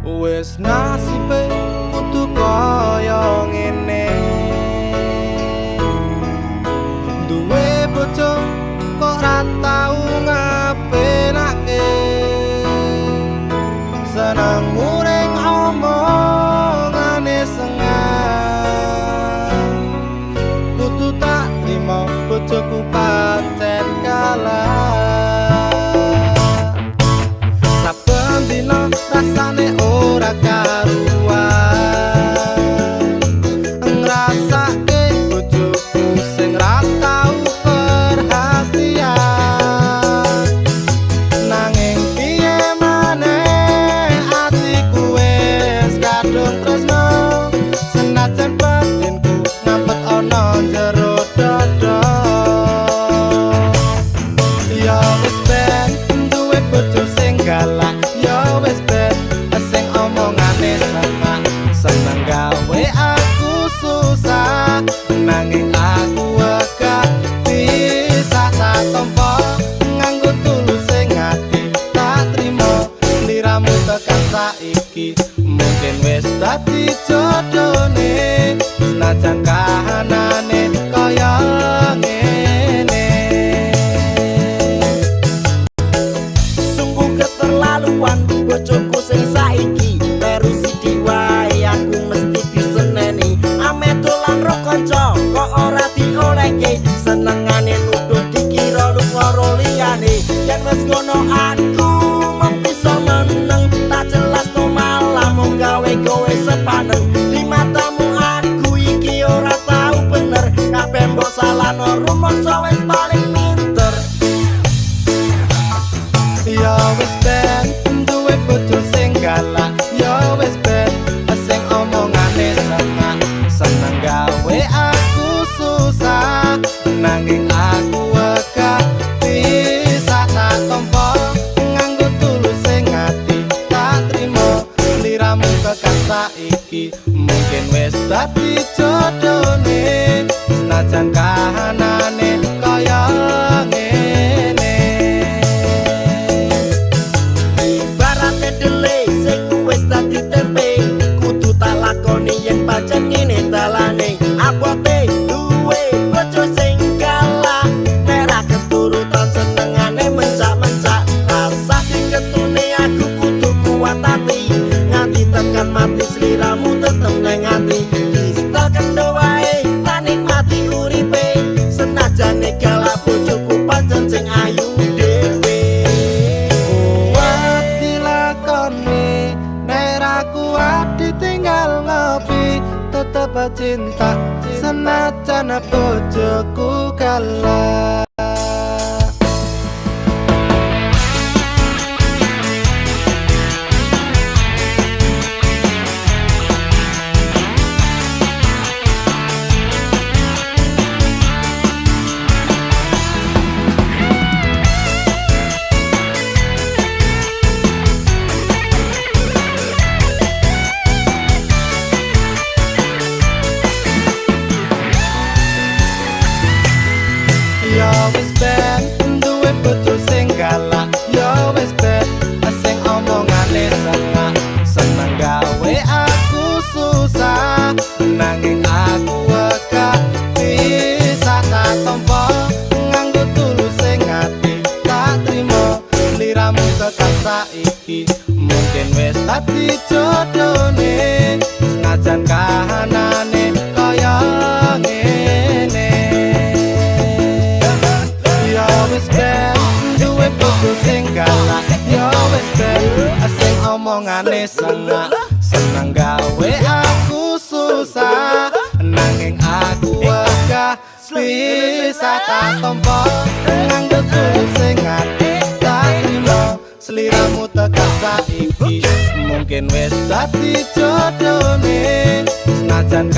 wis nasibe kudu kaya ngene. Duwe bojo kok ra tau ngapenake, seneng muring omongane sengah. Kudu tak trimo bojoku pancen kalah. Saben dina rasane ora karuan, ngrasake bojoku sing ra tau perhatian. Nanging piye maneh atiku wis kadung tresno, senajan batinku ngapet ana jero dada. Ya wis ben duwe bojo sing galak, ya wis ben sing omongane sama, seneng gawe aku susah. Nanging aku wegah bisa tak tompo, nganggo tulus sing ati tak trimo. Sliramu tekan saiki mungkin wis dadi jodone, senajan kahanane kaya ngene. Sungguh keterlaluan bojoku sing saiki, terus sidi wae aku mesti diseneni. Ame dolan ro kanca kok ora diolehke, senengane nuduh dikira karo liyane. Yen wis ngono aku mung bisa meneng, tak jelas no malah mung gawe kowe sepaneng. Di matamu aku iki ora tau bener, kabeh mbok salahno rumangsa wis paling pinter. Ya wis ben duwe bojo sing galak, ya wis ben sing omongane sama, seneng gawe aku susah. Nanging aku wegah bisa tak tompo, nganggo tulus sing ati tak trimo. Sliramu tekan saiki mungkin wis dadi jodone, senajan kahanane kaya ngene. Ibarate dele sing wis dadi tempe, kudu tak lakoni yen pancen ngene dalane. Abote duwe bojo sing galak, nek ra keturutan senengane mencak-mencak. Rasa diketune aku kudu kuat ati, nganti tekan mati sliramu tetep nang ati. Distal kendo wae tak nikmati uripe, senajane galak bojoku pancen sing ayu dhewe. Kuat dilakoni nek ra kuat ditinggal ngopi, tetep cinta senajan bojoku kalah. Ya wis ben duwe bojo sing galak, ya wis ben sing omongane sengah, seneng gawe aku susah. Nanging aku wegah bisa tak tompo, nganggo tulus sing ati tak trimo. Sliramu tekan saiki mungkin wis dadi jodone, senajan kahanane kaya ngene. Ya wis ben duwe bojo sing galak, ya wis ben sing omongane sengak, seneng gawe aku susah. Nanging aku wegah bisa tak tompo, nganggo tulus sing ati tak trimo. Sliramu tekan saiki mungkin wis dadi jodone, senajan